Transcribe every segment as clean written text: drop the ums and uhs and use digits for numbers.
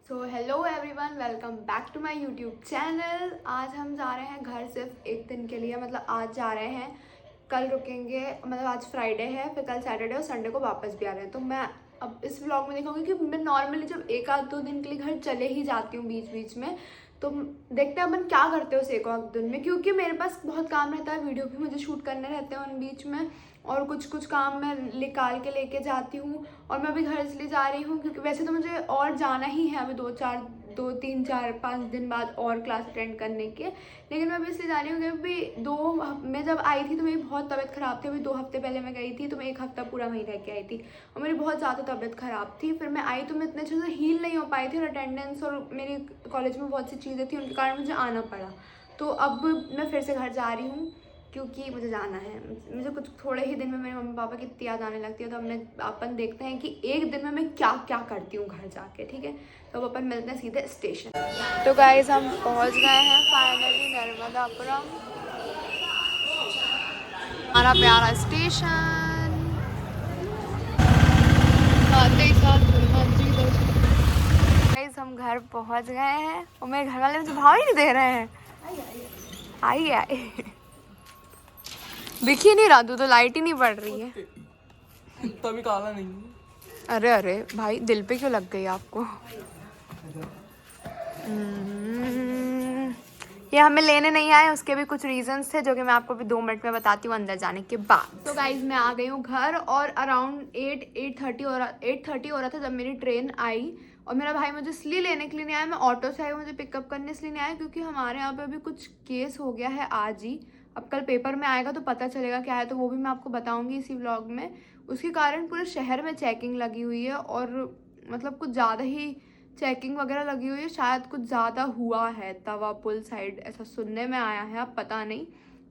So hello everyone, welcome back to my YouTube channel. आज हम जा रहे हैं घर सिर्फ एक दिन के लिए, मतलब आज जा रहे हैं, कल रुकेंगे। मतलब आज फ्राइडे है, फिर कल सैटरडे और संडे को वापस भी आ रहे हैं। तो मैं अब इस व्लॉग में दिखाऊंगी कि मैं नॉर्मली जब एक आध दो दिन के लिए घर चले ही जाती हूँ बीच बीच में, तो देखते हैं अपन क्या करते हो उस एक आध दिन में, क्योंकि मेरे पास बहुत काम रहता है, वीडियो भी मुझे शूट करने रहते हैं उन बीच में, और कुछ कुछ काम मैं निकाल के लेके जाती हूँ। और मैं अभी घर इसलिए जा रही हूँ क्योंकि वैसे तो मुझे और जाना ही है अभी 2 3 4 5 दिन बाद और क्लास अटेंड करने के, लेकिन मैं अभी इसलिए जा रही हूँ कि अभी मैं जब आई थी तो मेरी बहुत तबीयत ख़राब थी। अभी 2 हफ्ते पहले मैं गई थी तो मैं 1 हफ्ता पूरा वहीं रह के आई थी और मेरी बहुत ज़्यादा तबीयत ख़राब थी। फिर मैं आई तो मैं इतने अच्छे से हील नहीं हो पाई थी, और अटेंडेंस और मेरे कॉलेज में बहुत सी चीज़ें थी, उनके कारण मुझे आना पड़ा। तो अब मैं फिर से घर जा रही हूँ क्योंकि मुझे जाना है। मुझे कुछ थोड़े ही दिन में मेरे मम्मी पापा की इतनी याद आने लगती है, तो अपन देखते हैं कि एक दिन में मैं क्या क्या करती हूँ घर जाके। ठीक है, तो अब अपन मिलते हैं सीधे स्टेशन। तो गाइस हम पहुँच गए हैं फाइनली नर्मदापुरम, हमारा प्यारा स्टेशन। गाइस हम घर पहुँच गए हैं और मेरे घर वाले मुझे भाव ही नहीं दे रहे हैं। आई आई दिख ही नहीं रहा, तू तो लाइट ही नहीं पड़ रही है। इतना भी काला नहीं है। अरे अरे भाई, दिल पे क्यों लग गई आपको? ये हमें लेने नहीं आए, उसके भी कुछ रीजंस थे जो कि मैं आपको भी 2 मिनट में बताती हूँ अंदर जाने के बाद। तो गाइज मैं आ गई हूँ घर और अराउंड 8:30 हो रहा था जब मेरी ट्रेन आई। और मेरा भाई मुझे इसलिए लेने के लिए नहीं आया, मैं ऑटो से आई, मुझे पिकअप करने इसलिए नहीं आया क्योंकि हमारे यहाँ पे अभी कुछ केस हो गया है आज ही। अब कल पेपर में आएगा तो पता चलेगा क्या है, तो वो भी मैं आपको बताऊंगी इसी व्लॉग में। उसके कारण पूरे शहर में चेकिंग लगी हुई है और मतलब कुछ ज़्यादा ही चेकिंग वगैरह लगी हुई है। शायद कुछ ज़्यादा हुआ है तवा पुल साइड, ऐसा सुनने में आया है, अब पता नहीं,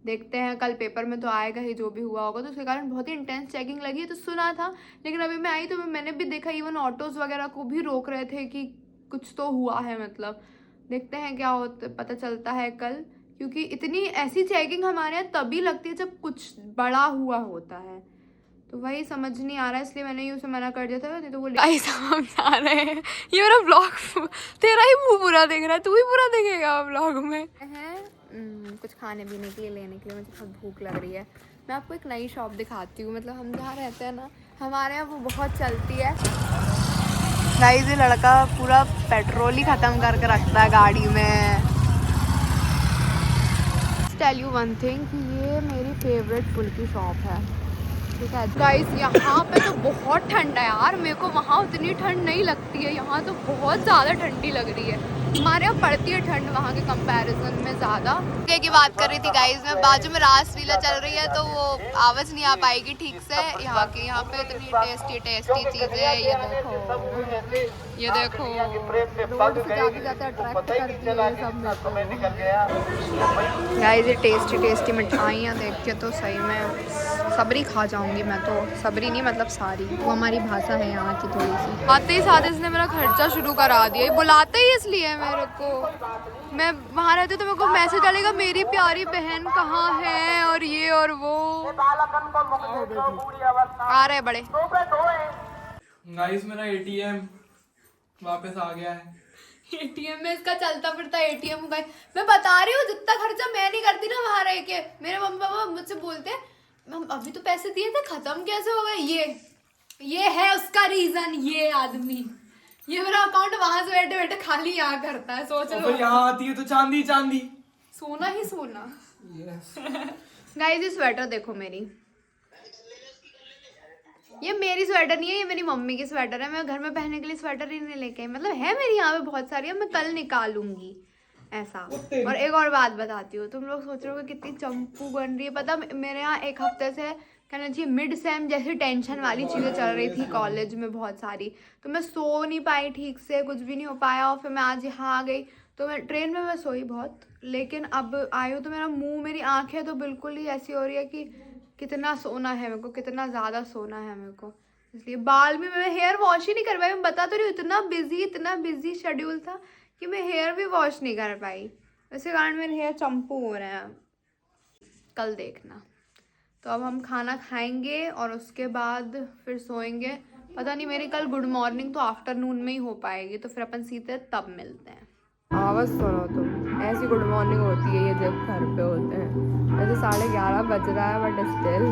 देखते हैं। कल पेपर में तो आएगा ही जो भी हुआ होगा, तो उसके कारण बहुत ही इंटेंस चेकिंग लगी है, तो सुना था। लेकिन अभी मैं आई तो मैंने भी देखा, इवन ऑटोज़ वगैरह को भी रोक रहे थे कि कुछ तो हुआ है। मतलब देखते हैं क्या होता, पता चलता है कल, क्योंकि इतनी ऐसी चेकिंग हमारे यहाँ तभी लगती है जब कुछ बड़ा हुआ होता है। तो वही समझ नहीं आ रहा है, इसलिए मैंने उसे मना कर दिया था, नहीं तो वो गाइस हम जा रहे हैं। ये मेरा ब्लॉग तेरा ही मुंह पूरा देख रहा है, तू ही पूरा देखेगा ब्लॉग में। कुछ खाने पीने के लिए लेने के लिए, मुझे बहुत भूख लग रही है। मैं आपको एक नई शॉप दिखाती हूँ, मतलब हम जहाँ रहते हैं ना, हमारे यहाँ वो बहुत चलती है। गाइस ये लड़का पूरा पेट्रोल ही ख़त्म करके रखता है गाड़ी में। टेल यू वन थिंग कि ये मेरी फेवरेट फुल्की शॉप है। ठीक है गाइस, यहाँ पे तो बहुत ठंड है यार, मेरे को वहाँ उतनी ठंड नहीं लगती है, यहाँ तो बहुत ज़्यादा ठंडी लग रही है। हमारे यहाँ पड़ती है ठंड वहाँ के कंपैरिजन में ज़्यादा। की बात कर रही थी गाइस, में बाजू में रासलीला चल रही है तो वो आवाज़ नहीं आ पाएगी ठीक से। यहाँ पे इतनी टेस्टी टेस्टी चीज़ें, ये देखो, ये देखो, रोड से जाते जाते अट्रैक्ट करती है ये सब। गाइस ये टेस्टी टेस्टी मिठाइयाँ देख के तो सही में सबरी खा जाऊंगी मैं, तो सबरी नहीं मतलब सारी, वो हमारी भाषा है यहाँ की थोड़ी सी। आते ही साथ इसने मेरा खर्चा शुरू करा दिया, ये बुलाते ही इसलिए मेरे को। मैं वहाँ रहती तो मेरे को मैसेज डालेगा मेरी प्यारी बहन कहाँ है और ये और वो। आ रहे बड़े गाइस मेरा एटीएम वापस आ गया है। एटीएम में इसका चलता फिरता एटीएम का। मैं बता रही हूँ जितना खर्चा मैं नहीं करती ना वहाँ रह के, मेरे मम्मी पापा मुझसे बोलते हैं हम अभी तो पैसे दिए थे, खत्म कैसे हो गए। ये है उसका रीजन, ये आदमी, ये मेरा अकाउंट वहां से बैठे बैठे खाली यहाँ करता है, सोच लो। यहाँ आती है तो चांदी चांदी, सोना ही सोना। यस। गाइस ये स्वेटर देखो मेरी, ये मेरी स्वेटर नहीं है, ये मेरी मम्मी की स्वेटर है। मैं घर में पहनने के लिए स्वेटर ही नहीं लेके आई, मतलब है मेरी यहाँ पे बहुत सारी है, मैं कल निकालूंगी ऐसा। और एक और बात बताती हूँ, तुम लोग सोच रहे हो कितनी चंपू बन रही है, पता मेरे यहाँ 1 हफ्ते से कहना चाहिए मिड सेम जैसी टेंशन वाली चीज़ें चल रही थी कॉलेज में बहुत सारी, तो मैं सो नहीं पाई ठीक से, कुछ भी नहीं हो पाया। और फिर मैं आज यहाँ आ गई तो मैं ट्रेन में मैं सोई बहुत, लेकिन अब आई हूँ तो मेरा मुंह, मेरी आंखें तो बिल्कुल ही ऐसी हो रही है कि कितना सोना है मेरे को, कितना ज़्यादा सोना है मेरे को। इसलिए बाल भी, मैं हेयर वॉश ही नहीं कर पाई, मैं बता तो रही हूँ, इतना बिजी शेड्यूल था कि मैं हेयर भी वॉश नहीं कर पाई, इसके कारण मेरे हेयर चंपू हो रहे हैं। कल देखना। तो अब हम खाना खाएंगे और उसके बाद फिर सोएंगे। पता नहीं मेरी कल गुड मॉर्निंग तो आफ्टरनून में ही हो पाएगी, तो फिर अपन सीधे तब मिलते हैं। आवाज़ सुनो तुम, ऐसी गुड मॉर्निंग होती है ये जब घर पे होते हैं। वैसे 11:30 बज रहा है बट स्टिल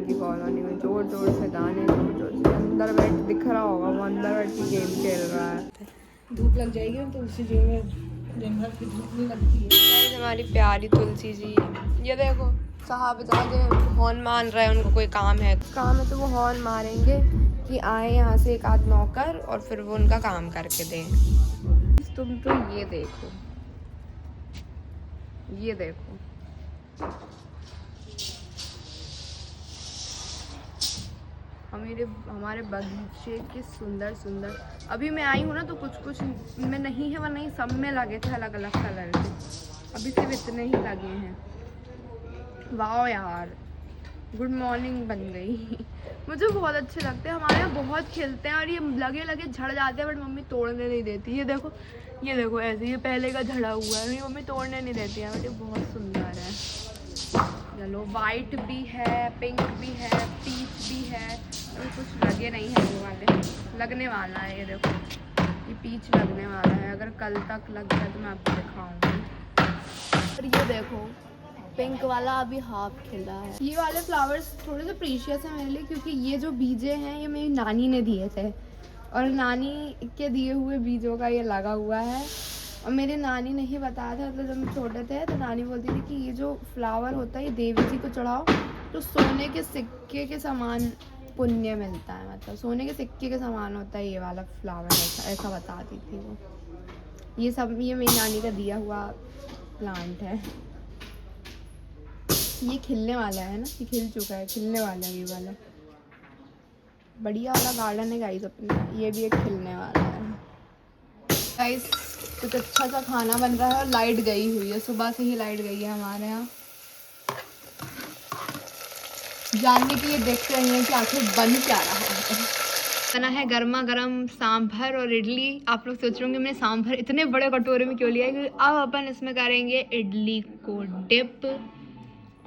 की कॉलोनी में जोर जोर से गाने, जोर जोर से अंदर बैठ दिख रहा होगा वो अंदर बैठ के गेम खेल रहा है। धूप लग जाएगी तुलसी जी में, दिन भर की धूप नहीं लगती है। हमारी प्यारी तुलसी जी, ये देखो साहब जाके हॉर्न मान रहे हैं, उनको कोई काम है तो वो हॉर्न मारेंगे कि आए यहाँ से एक आध नौकर और फिर वो उनका काम करके दें। तुम तो ये देखो, ये देखो हमारे बगीचे के सुंदर सुंदर, अभी मैं आई हूँ ना तो कुछ कुछ में नहीं है, वरना सब में लगे थे अलग अलग कलर के, अभी सिर्फ इतने ही लगे हैं। वाह यार, गुड मॉर्निंग बन गई। मुझे बहुत अच्छे लगते हैं, हमारे यहाँ बहुत खिलते हैं और ये लगे लगे झड़ जाते हैं बट मम्मी तोड़ने नहीं देती। ये देखो ऐसे ये पहले का झड़ा हुआ है, मम्मी तोड़ने नहीं देती है बट ये बहुत सुंदर है। चलो वाइट भी है, पिंक भी है, पीच भी है, और कुछ लगे नहीं है वो वाले, लगने वाला है। ये देखो ये पीच लगने वाला है, अगर कल तक लग जाए तो मैं आपको दिखाऊंगी। और ये देखो पिंक वाला अभी हाफ खिला है। ये वाले फ्लावर्स थोड़े से प्रीशियस है मेरे लिए, क्योंकि ये जो बीजे हैं ये मेरी नानी ने दिए थे और नानी के दिए हुए बीजों का ये लगा हुआ है। और मेरी नानी ने ही बताया था, मतलब जब हम छोटे थे तो नानी बोलती थी कि ये जो फ्लावर होता है ये देवी जी को चढ़ाओ तो सोने के सिक्के के समान पुण्य मिलता है, मतलब सोने के सिक्के के समान होता है ये वाला फ्लावर, ऐसा बताती थी वो। ये मेरी नानी का दिया हुआ प्लांट है। ये खिलने वाला है ना, ये खिल चुका है, खिलने वाला है ये वाला, बढ़िया वाला गार्डन है गाइस अपना। ये भी एक खिलने वाला है गाइस। कुछ अच्छा सा खाना बन रहा है और लाइट गई हुई है, सुबह से ही लाइट गई है हमारे यहाँ। जानने के लिए देख रही हैं कि आखिर बन क्या रहा है। बना है गर्मा गर्म सांभर और इडली। आप लोग सोच रहे होंगे मैंने सांभर इतने बड़े कटोरे में क्यों लिया है, क्योंकि अब अपन इसमें करेंगे इडली को डिप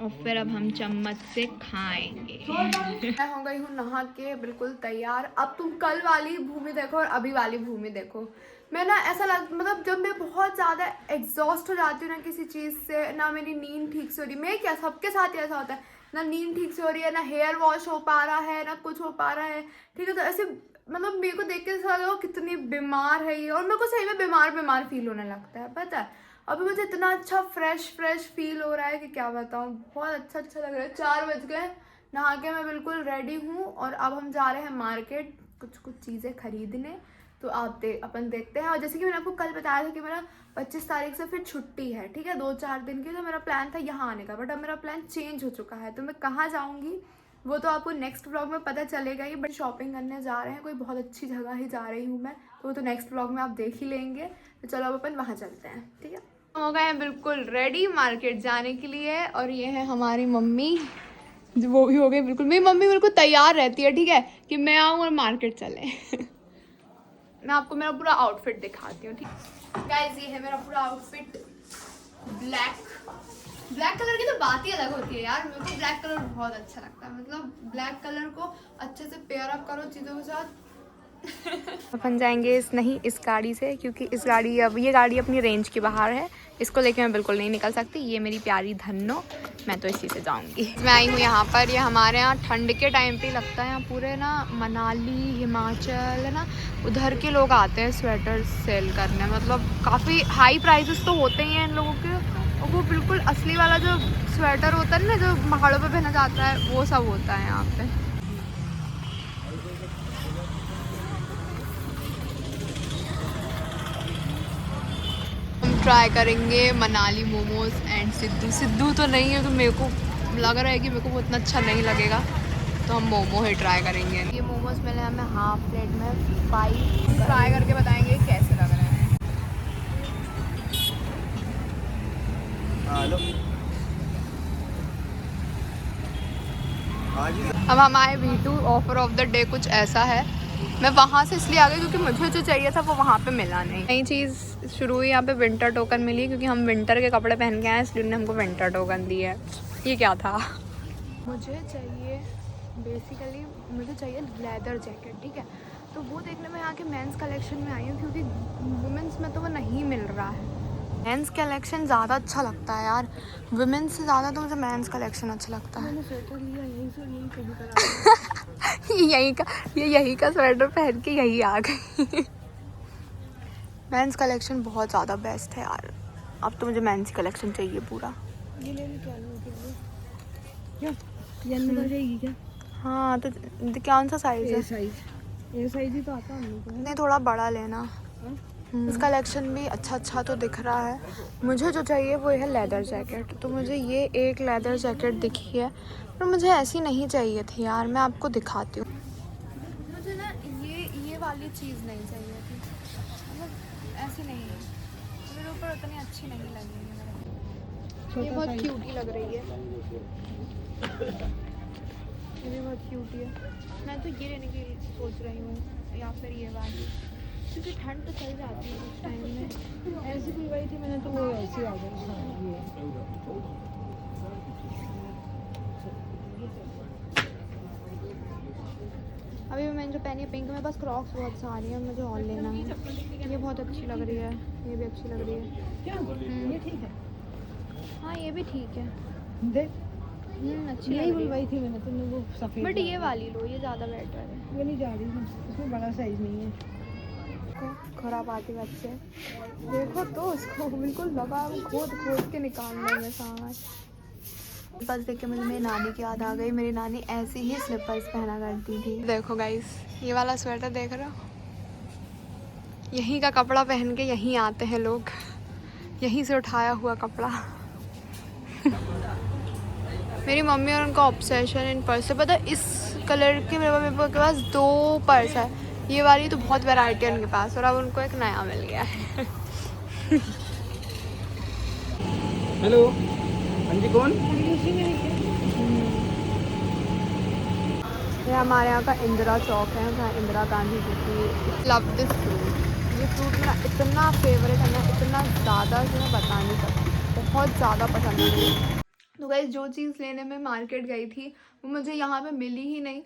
और फिर अब हम चम्मच से खाएंगे। मैं हो गई हूँ नहा के बिल्कुल तैयार। अब तुम कल वाली भूमि देखो और अभी वाली भूमि देखो। मैं ना ऐसा मतलब जब मैं बहुत ज़्यादा एग्जॉस्ट हो जाती हूँ ना किसी चीज़ से, ना मेरी नींद ठीक से हो रही, मैं क्या सबके साथ ऐसा होता है, ना नींद ठीक से हो रही है, ना हेयर वॉश हो पा रहा है, ना कुछ हो पा रहा है, ठीक है। तो ऐसे मतलब मेरे को देख के ऐसा लगा कितनी बीमार है ये, और मेरे को सही में बीमार फील होने लगता है, पता है। अभी मुझे इतना अच्छा फ्रेश फील हो रहा है कि क्या बताऊँ, बहुत अच्छा लग रहा है। 4 बज गए, नहा के मैं बिल्कुल रेडी हूँ और अब हम जा रहे हैं मार्केट कुछ चीज़ें खरीदने। तो अपन देखते हैं। और जैसे कि मैंने आपको कल बताया था कि मेरा 25 तारीख से फिर छुट्टी है, ठीक है, 2-4 दिन की। तो मेरा प्लान था यहाँ आने का, बट अब मेरा प्लान चेंज हो चुका है। तो मैं कहाँ जाऊँगी वो तो आपको नेक्स्ट व्लॉग में पता चलेगा ही। बट शॉपिंग करने जा रहे हैं, कोई बहुत अच्छी जगह ही जा रही हूँ मैं, तो वो तो नेक्स्ट व्लॉग में आप देख ही लेंगे। तो चलो अब अपन वहाँ चलते हैं, ठीक है। हो गए हैं बिल्कुल रेडी मार्केट जाने के लिए। और ये है हमारी मम्मी, जो वो भी हो गई बिल्कुल। मेरी मम्मी बिल्कुल तैयार रहती है, ठीक है, कि मैं आऊँ और मार्केट चले। मैं आपको मेरा पूरा आउटफिट दिखाती हूँ, ठीक गाइस। ये है मेरा पूरा आउटफिट, ब्लैक कलर की तो बात ही अलग होती है यार। मेरे को ब्लैक कलर बहुत अच्छा लगता है, मतलब ब्लैक कलर को अच्छे से पेयर अप करो चीज़ों के साथ। अपन जाएंगे इस गाड़ी से, क्योंकि ये गाड़ी अपनी रेंज के बाहर है, इसको लेके मैं बिल्कुल नहीं निकल सकती। ये मेरी प्यारी धन्नो, मैं तो इसी से जाऊंगी। मैं आई हूँ यहाँ पर, ये हमारे यहाँ ठंड के टाइम पे लगता है। यहाँ पूरे ना मनाली, हिमाचल है ना, उधर के लोग आते हैं स्वेटर सेल करने। मतलब काफ़ी हाई प्राइसेस तो होते ही हैं इन लोगों के, और वो बिल्कुल असली वाला जो स्वेटर होता है ना, जो पहाड़ों पर पहना जाता है, वो सब होता है यहाँ पे। ट्राई करेंगे मनाली मोमोज एंड सिद्धू तो नहीं है, तो मेरे को लग रहा है कि मेरे को वो इतना अच्छा नहीं लगेगा, तो हम मोमो ही ट्राई करेंगे। ये मोमोज मिले हमें हाफ प्लेट में 5, ट्राई करके बताएंगे कैसे लग रहे हैं। अब हम आए V2, offer of the day कुछ ऐसा है। मैं वहाँ से इसलिए आ गई क्योंकि मुझे जो चाहिए था वो वहाँ पे मिला नहीं। नई चीज़ शुरू हुई, यहाँ पे विंटर टोकन मिली, क्योंकि हम विंटर के कपड़े पहन के आए, इसलिए उन्होंने हमको विंटर टोकन दी है। ये क्या था? मुझे चाहिए बेसिकली मुझे चाहिए लेदर जैकेट, ठीक है। तो वो देखने में यहाँ के मेंस कलेक्शन में आई हूँ, क्योंकि वुमेंस में तो वो नहीं मिल रहा है। मेंस कलेक्शन ज़्यादा अच्छा लगता है यार, वुमेंस से ज़्यादा तो मुझे मेंस कलेक्शन अच्छा लगता है। मैंने स्वेटर लिया यहीं से, यहीं कहीं पर यही का स्वेटर पहन के यही आ गई। मेंस कलेक्शन बहुत ज़्यादा बेस्ट है यार। अब तो मुझे मेंस कलेक्शन चाहिए पूरा। ये ले क्या क्या येलो का जाएगी क्या? हाँ तो कौन सा साइज़ है? साइज ए साइज ही तो आता है हम लोग को, है ना? नहीं, थोड़ा बड़ा लेना। हाँ? इस कलेक्शन भी अच्छा तो दिख रहा है। मुझे जो चाहिए वो है लेदर जैकेट। तो मुझे ये एक लेदर जैकेट दिखी है, पर मुझे ऐसी नहीं चाहिए थी यार। मैं आपको दिखाती हूँ। मुझे ना ये वाली चीज़ नहीं चाहिए थी, मतलब ऐसी नहीं है, मेरे ऊपर उतनी अच्छी नहीं लगी है मेरे को। ये बहुत क्यूटी लग रही है, ये भी बहुत क्यूटी है। मैं तो ये लेने की सोच रही हूँ, या फिर ये वाली, क्योंकि ठंड तो चल जाती है उस टाइम में। ऐसी बुलवाई थी मैंने तो वो ऐसी आ गई। हाँ ये अभी मैंने जो पहनी है पिंक में, बस क्रॉक्स बहुत सारी हैं, मुझे और लेना है। ये बहुत अच्छी लग रही है, ये भी अच्छी लग रही है। क्या ये ठीक है? हाँ ये भी ठीक है, देख अच्छी यही लग रही बुलवाई थी मैंने, तुमने वो सफेद है। बट ये वाली लो, ये ज़्यादा बेटर है। वो नहीं जा रही हूँ, उसमें बड़ा साइज नहीं है। खराब आती बच्चे, देखो तो उसको बिल्कुल लगा खोद के निकाल लेंगे सामान। बस देख के मुझे मेरी नानी की याद आ गई। मेरी नानी ऐसी ही स्लीपर्स पहना करती थी। देखो गाइस, ये वाला स्वेटर देख रहे हो, यहीं का कपड़ा पहन के यहीं आते हैं लोग, यहीं से उठाया हुआ कपड़ा। मेरी मम्मी और उनका ऑब्सेशन इन पर्स है। पता है इस कलर के मेरे पास 2 पर्स है, ये वाली तो बहुत वैरायटी है उनके पास, और अब उनको एक नया मिल गया है। हेलो, हाँ जी कौन? ये हमारे यहाँ का इंदिरा चौक है, जहाँ इंदिरा गांधी जी की। लव दिस फ्रूट, ये फ्रूट मेरा इतना फेवरेट है ना, इतना ज़्यादा कि मैं बता नहीं सकती, बहुत ज़्यादा पसंद है मुझे। तो गाइस, जो चीज़ लेने में मार्केट गई थी वो मुझे यहाँ पे मिली ही नहीं।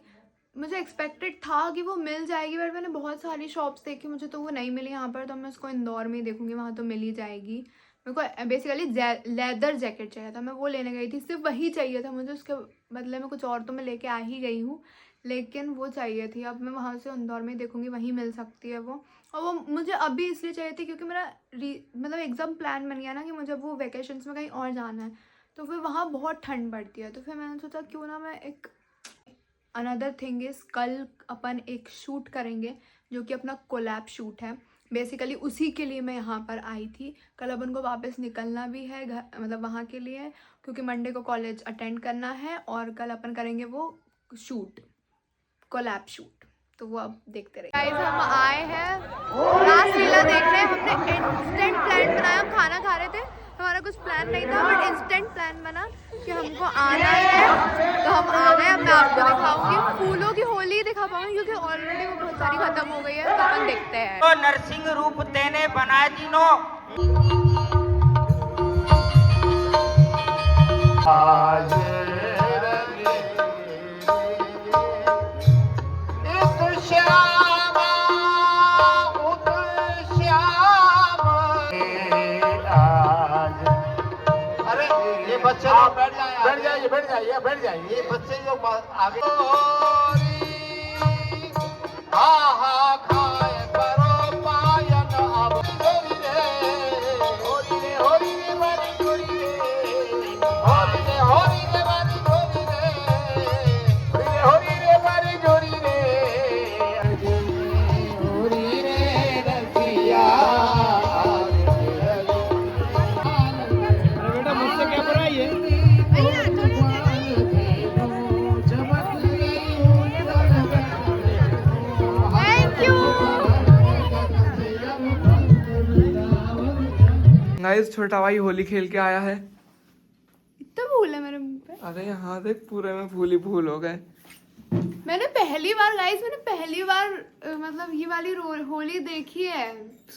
मुझे एक्सपेक्टेड था कि वो मिल जाएगी, बट मैंने बहुत सारी शॉप्स देखी, मुझे तो वो नहीं मिली यहाँ पर। तो मैं उसको इंदौर में ही देखूँगी, वहाँ तो मिल ही जाएगी। मेरे को बेसिकली लेदर जैकेट चाहिए था, मैं वो लेने गई थी, सिर्फ वही चाहिए था मुझे। उसके बदले में कुछ और तो मैं लेके आ ही गई हूँ, लेकिन वो चाहिए थी। अब मैं वहाँ से इंदौर में ही देखूँगी, वहीं मिल सकती है वो। और वो मुझे अभी इसलिए चाहिए थी क्योंकि मेरा मतलब एकदम प्लान बन गया ना कि मुझे वो वेकेशंस में कहीं और जाना है, तो फिर वहाँ बहुत ठंड पड़ती है। तो फिर मैंने सोचा क्यों ना मैं एक अनदर थिंग इज़, कल अपन एक शूट करेंगे जो कि अपना कोलैब शूट है। बेसिकली उसी के लिए मैं यहाँ पर आई थी। कल अपन को वापस निकलना भी है घर, मतलब वहाँ के लिए, क्योंकि मंडे को कॉलेज अटेंड करना है, और कल अपन करेंगे वो शूट, कोलैब शूट। तो वो अब देखते रहिए। गाइस, हम आए हैं रासलीला देखने। हमने इंस्टेंट प्लान बनाया, हम खाना खा रहे थे, हमारा कुछ प्लान नहीं था, बट इंस्टेंट प्लान बना कि हमको आना है, तो हम आ गए। अब मैं आपको दिखाऊंगी, फूलों की होली दिखा पाऊंगी क्योंकि ऑलरेडी वो बहुत सारी खत्म हो गई है। तो अपन देखते हैं। तो नरसिंह रूप तेने बनाए दिनो आज श्याम उद श्याम आज। अरे ये बच्चे लोग बैठ जाइए बैठ जाइए ये बच्चे जो आगे हा हा खाए करो पायन अब होरी रे बारी होरी रे बारी होरी रे बारी जोरी रे होरी रे रसिया। बेटा मुझसे क्या बुराई है? गाइस, छोटा भाई होली खेल के आया है। इतना फूल है मेरे मुंह पे। अरे यहाँ देख, पूरे में फूल ही फूल हो गए। मैंने पहली बार मतलब ये वाली होली देखी है।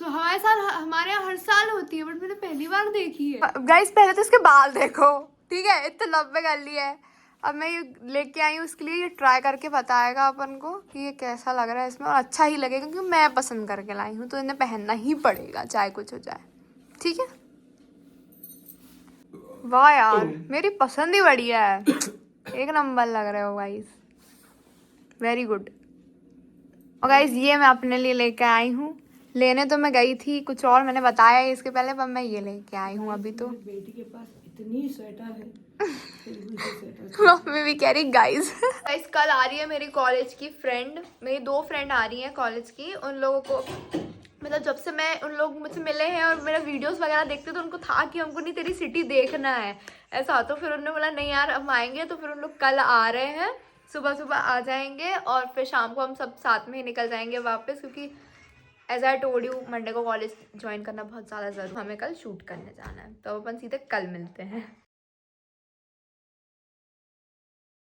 हमारे साथ, हमारे यहाँ हर साल होती है, बट मैंने पहली बार देखी है। गाइस, पहले तो इसके बाल देखो, ठीक है, इतना लंबे कर लिए है। अब मैं ये लेके आई हूँ उसके लिए, ये ट्राई करके बताएगा अपन को कि ये कैसा लग रहा है इसमें, और अच्छा ही लगेगा क्योंकि मैं पसंद करके लाई हूँ, तो इन्हें पहनना ही पड़ेगा चाहे कुछ हो जाए। ठीक है। वाह यार, मेरी पसंद ही बढ़िया है, एक नंबर लग रहे हो गाइस, वेरी गुड। और गाइस ये मैं अपने लिए लेके आई हूँ, लेने तो मैं गई थी कुछ और, मैंने बताया है इसके पहले, पर मैं ये लेके आई हूँ अभी। तो बेटी के पास इतनी स्वेटर है, फिर भी उसे स्वेटर मम्मी भी कह रही गाइस। गाइस कल आ रही है मेरी कॉलेज की फ्रेंड, मेरी 2 फ्रेंड आ रही हैं कॉलेज की। उन लोगों को मतलब जब से मैं उन लोग मुझसे मिले हैं और मेरा वीडियोस वगैरह देखते तो उनको था कि हमको नहीं तेरी सिटी देखना है ऐसा, तो फिर उन्होंने बोला नहीं यार हम आएंगे, तो फिर उन लोग कल आ रहे हैं, सुबह सुबह आ जाएंगे और फिर शाम को हम सब साथ में ही निकल जाएंगे वापस, क्योंकि as I told you Monday को कॉलेज ज्वाइन करना बहुत ज़्यादा ज़रूरी, हमें कल शूट करने जाना है, तो अपन सीधे कल मिलते हैं।